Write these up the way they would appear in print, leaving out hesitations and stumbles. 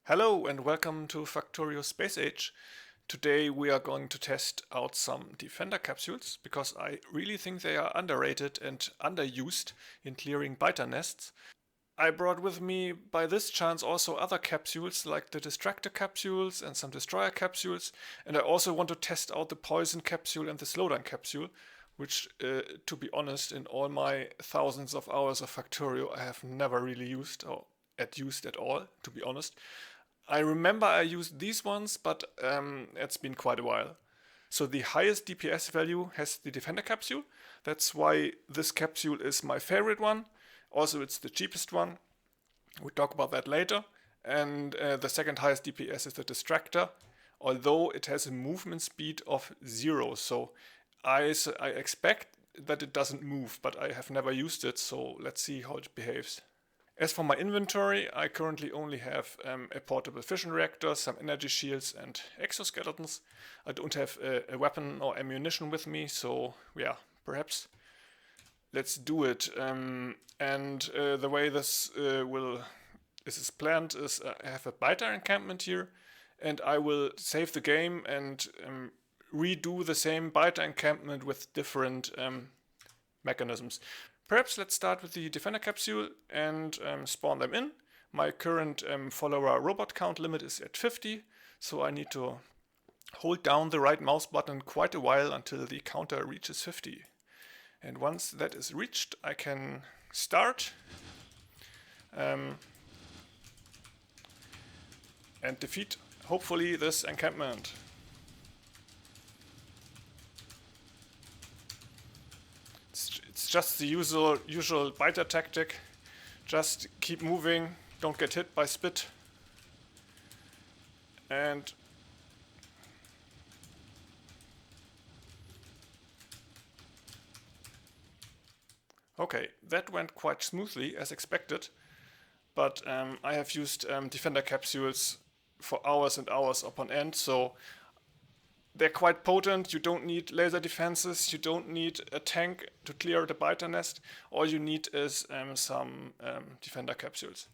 Hello and welcome to Factorio Space Age. Today we are going to test out some Defender capsules because I really think they are underrated and underused in clearing biter nests. I brought with me by this chance also other capsules like the Distractor capsules and some Destroyer capsules, and I also want to test out the Poison capsule and the Slowdown capsule, which to be honest in all my thousands of hours of Factorio I have never really used or used at all, to be honest. I remember I used these ones, but it's been quite a while. So the highest DPS value has the Defender capsule. That's why this capsule is my favorite one. Also, it's the cheapest one. We'll talk about that later. And the second highest DPS is the Distractor, although it has a movement speed of 0. So I expect that it doesn't move, but I have never used it, so let's see how it behaves. As for my inventory, I currently only have a portable fission reactor, some energy shields and exoskeletons. I don't have a weapon or ammunition with me, so yeah, perhaps let's do it. The way this is planned is I have a biter encampment here, and I will save the game and redo the same biter encampment with different mechanisms. Perhaps let's start with the Defender capsule and spawn them in. My current follower robot count limit is at 50, so I need to hold down the right mouse button quite a while until the counter reaches 50. And once that is reached, I can start and defeat, hopefully, this encampment. It's just the usual biter tactic. Just keep moving, don't get hit by spit. And okay, that went quite smoothly as expected, but I have used Defender capsules for hours and hours upon end, so they're quite potent. You don't need laser defenses, you don't need a tank to clear the biter nest. All you need is some Defender capsules.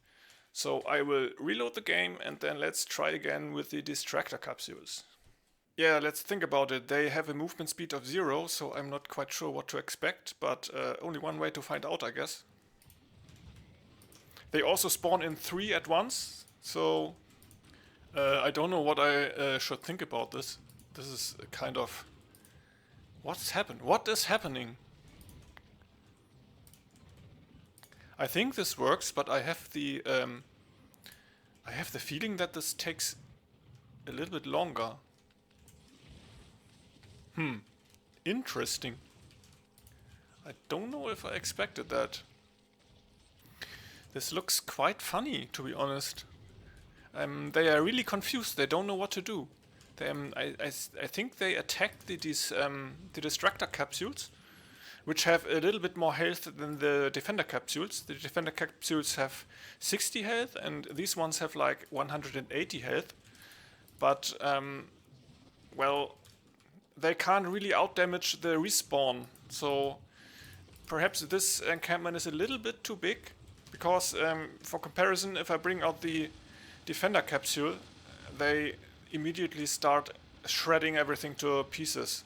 So I will reload the game and then let's try again with the Distractor capsules. Yeah, let's think about it. They have a movement speed of 0, so I'm not quite sure what to expect, but only one way to find out, I guess. They also spawn in 3 at once, so I don't know what I should think about this. This is a kind of... What's happened? What is happening? I think this works, but I have the feeling that this takes a little bit longer. Interesting. I don't know if I expected that. This looks quite funny, to be honest. They are really confused. They don't know what to do. I think they attacked the Distractor capsules, which have a little bit more health than the Defender capsules. The Defender capsules have 60 health, and these ones have like 180 health. But, well, they can't really outdamage the respawn. So perhaps this encampment is a little bit too big, because for comparison, if I bring out the Defender capsule, they immediately start shredding everything to pieces.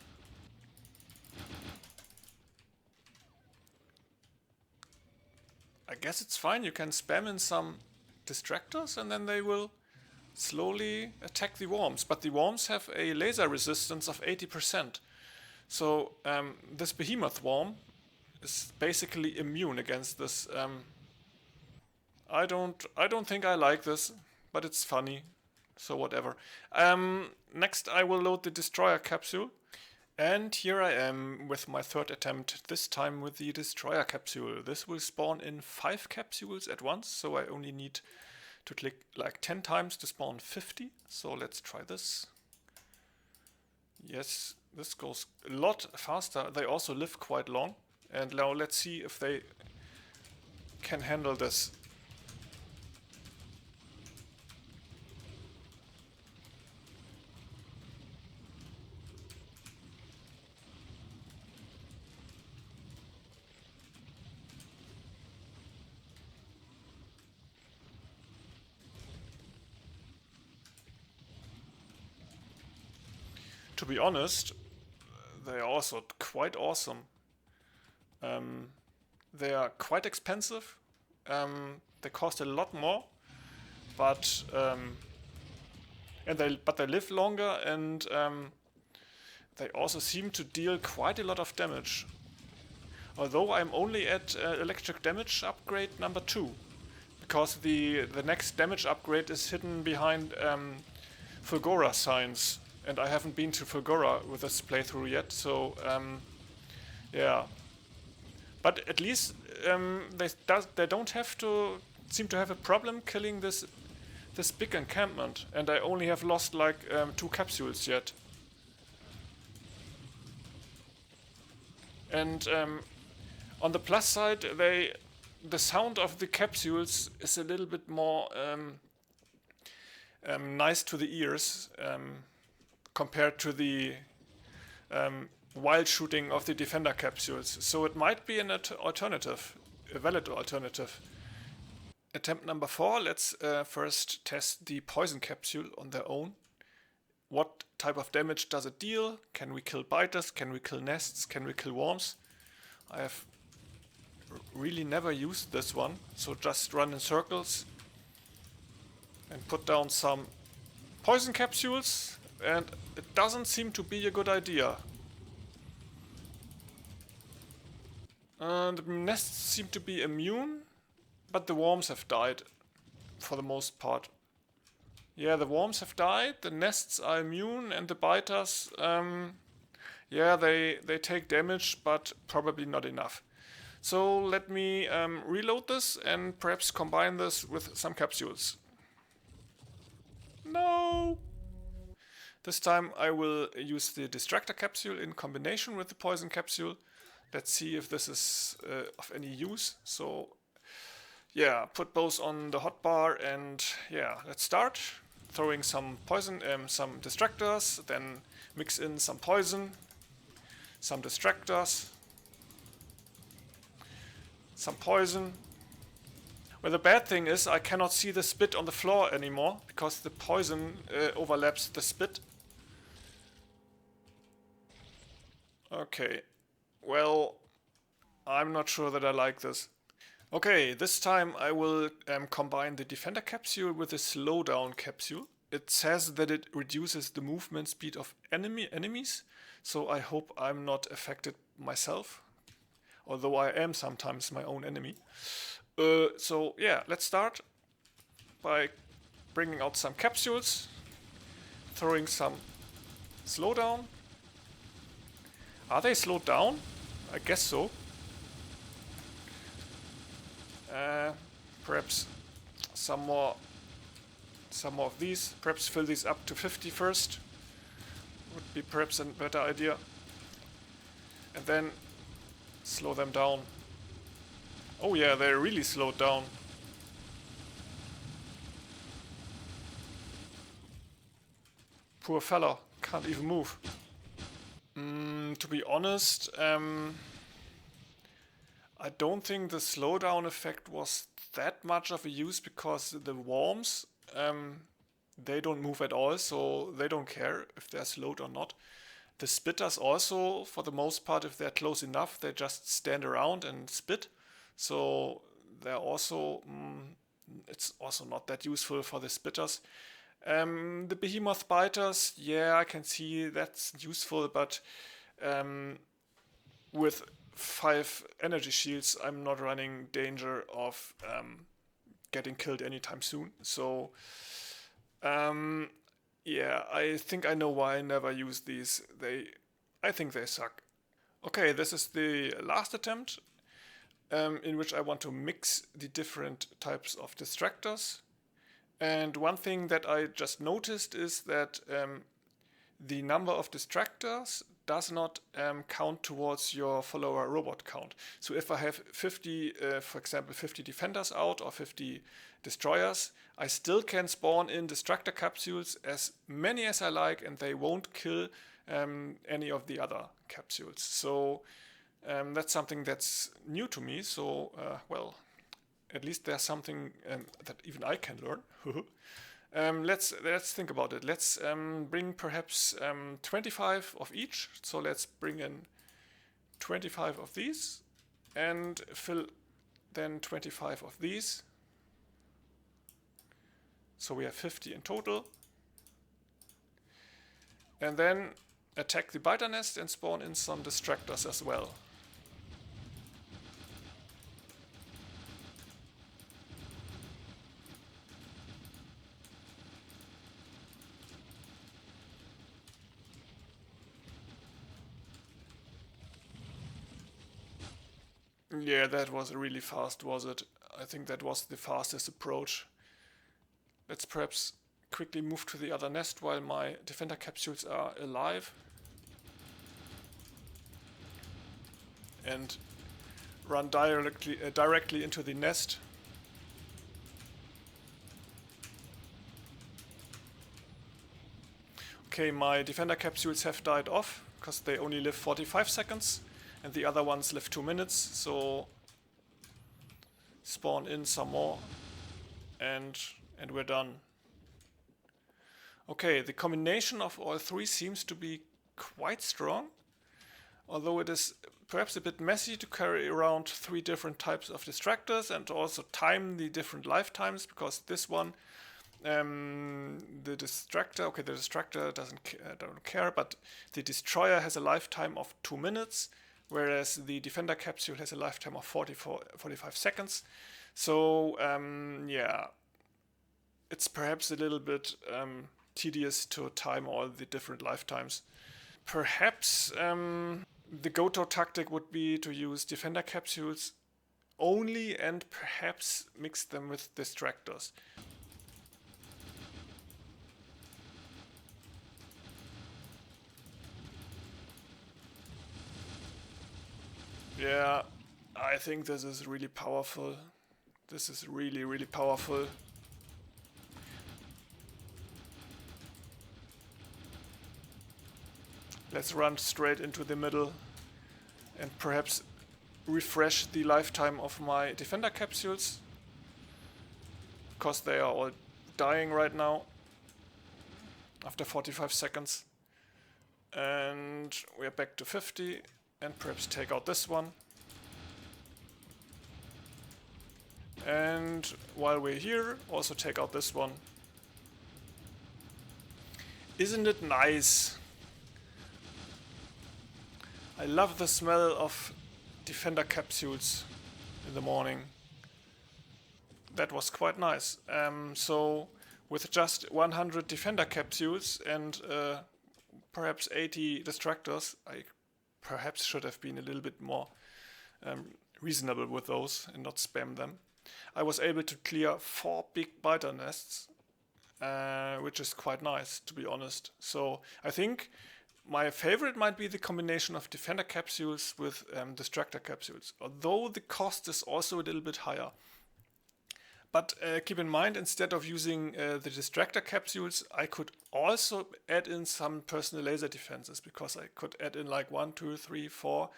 I guess it's fine, you can spam in some distractors and then they will slowly attack the worms. But the worms have a laser resistance of 80%. So this behemoth worm is basically immune against this. I don't think I like this, but it's funny. So whatever. Next I will load the Destroyer capsule. And here I am with my third attempt, this time with the Destroyer capsule. This will spawn in 5 capsules at once, so I only need to click like 10 times to spawn 50. So let's try this. Yes, this goes a lot faster. They also live quite long. And now let's see if they can handle this. To be honest, they are also quite awesome. They are quite expensive. They cost a lot more, but they live longer, and they also seem to deal quite a lot of damage. Although I'm only at electric damage upgrade number 2, because the next damage upgrade is hidden behind Fulgora signs, and I haven't been to Fulgora with this playthrough yet, so yeah. But at least they don't have to seem to have a problem killing this big encampment, and I only have lost like 2 capsules yet. And on the plus side, the sound of the capsules is a little bit more nice to the ears compared to the wild shooting of the defender capsules. So it might be an alternative, a valid alternative. Attempt number 4, let's first test the poison capsule on their own. What type of damage does it deal? Can we kill biters? Can we kill nests? Can we kill worms? I have really never used this one, so just run in circles and put down some poison capsules, and it doesn't seem to be a good idea. The nests seem to be immune, but the worms have died for the most part. Yeah, the worms have died, the nests are immune, and the biters, yeah, they take damage, but probably not enough. So let me reload this and perhaps combine this with some capsules. No! This time I will use the Distractor capsule in combination with the poison capsule. Let's see if this is of any use. So yeah, put both on the hotbar, and yeah, let's start. Throwing some poison, some distractors, then mix in some poison, some distractors, some poison. Well, the bad thing is I cannot see the spit on the floor anymore because the poison overlaps the spit. Okay, well, I'm not sure that I like this. Okay, this time I will combine the defender capsule with the slowdown capsule. It says that it reduces the movement speed of enemies, so I hope I'm not affected myself, although I am sometimes my own enemy. So yeah, let's start by bringing out some capsules, throwing some slowdown. Are they slowed down? I guess so. Perhaps some more of these. Perhaps fill these up to 50 first. Would be perhaps a better idea. And then slow them down. Oh yeah, they're really slowed down. Poor fella, can't even move. To be honest, I don't think the slowdown effect was that much of a use, because the worms, they don't move at all, so they don't care if they're slowed or not. The spitters also, for the most part, if they're close enough, they just stand around and spit. So they're also, it's also not that useful for the spitters. The behemoth biters, yeah, I can see that's useful, but with 5 energy shields, I'm not running danger of getting killed anytime soon. So yeah, I think I know why I never use these. I think they suck. Okay, this is the last attempt in which I want to mix the different types of distractors. And one thing that I just noticed is that the number of distractors does not count towards your follower robot count. So if I have 50, for example, 50 defenders out or 50 destroyers, I still can spawn in distractor capsules as many as I like, and they won't kill any of the other capsules. So that's something that's new to me. So well, at least there's something that even I can learn. Let's think about it. Let's bring perhaps 25 of each. So let's bring in 25 of these and fill then 25 of these. So we have 50 in total. And then attack the biter nest and spawn in some distractors as well. Yeah, that was really fast, was it? I think that was the fastest approach. Let's perhaps quickly move to the other nest while my defender capsules are alive. And run directly into the nest. Okay, my defender capsules have died off because they only live 45 seconds and the other ones live 2 minutes, so spawn in some more and we're done. Okay, the combination of all three seems to be quite strong, although it is perhaps a bit messy to carry around 3 different types of distractors and also time the different lifetimes, because this one, the distractor don't care, but the destroyer has a lifetime of 2 minutes, whereas the defender capsule has a lifetime of 45 seconds. So yeah, it's perhaps a little bit tedious to time all the different lifetimes. Perhaps the go-to tactic would be to use defender capsules only and perhaps mix them with distractors. Yeah, I think this is really powerful. This is really, really powerful. Let's run straight into the middle and perhaps refresh the lifetime of my defender capsules, because they are all dying right now after 45 seconds. And we're back to 50 and perhaps take out this one. And while we're here, also take out this one. Isn't it nice? I love the smell of defender capsules in the morning. That was quite nice. So with just 100 defender capsules and perhaps 80 distractors, I perhaps should have been a little bit more reasonable with those and not spam them. I was able to clear 4 big biter nests, which is quite nice, to be honest. So I think my favorite might be the combination of defender capsules with distractor capsules, although the cost is also a little bit higher. But keep in mind, instead of using the distractor capsules, I could also add in some personal laser defenses, because I could add in like 1, 2, 3, 4,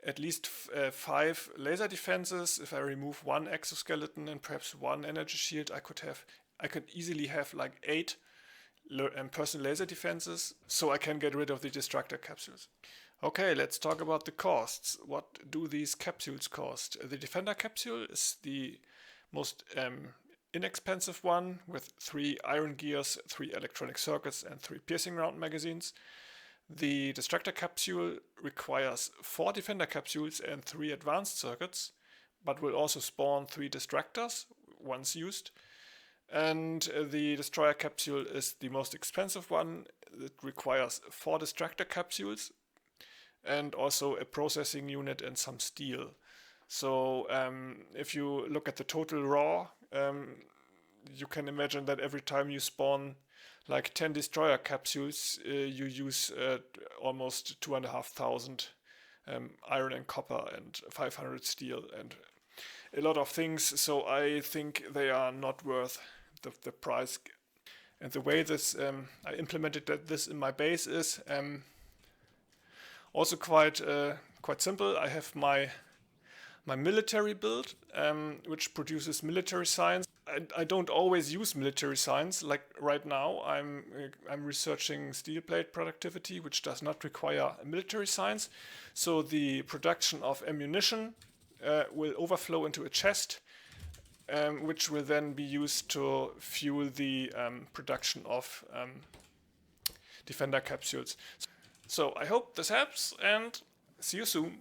at least 5 laser defenses. If I remove 1 exoskeleton and perhaps 1 energy shield, I could easily have like 8 personal laser defenses, so I can get rid of the distractor capsules. Okay, let's talk about the costs. What do these capsules cost? The defender capsule is the most inexpensive one, with 3 iron gears, 3 electronic circuits and 3 piercing round magazines. The distractor capsule requires 4 defender capsules and 3 advanced circuits, but will also spawn 3 distractors once used. And the destroyer capsule is the most expensive one. It requires 4 distractor capsules and also a processing unit and some steel. So if you look at the total raw, you can imagine that every time you spawn like 10 destroyer capsules, you use almost 2,500 iron and copper and 500 steel and a lot of things. So I think they are not worth the price. And the way this I implemented this in my base is also quite simple. I have my my military build, which produces military science. I don't always use military science. Like right now, I'm researching steel plate productivity, which does not require military science. So the production of ammunition will overflow into a chest, which will then be used to fuel the production of Defender capsules. So I hope this helps, and see you soon.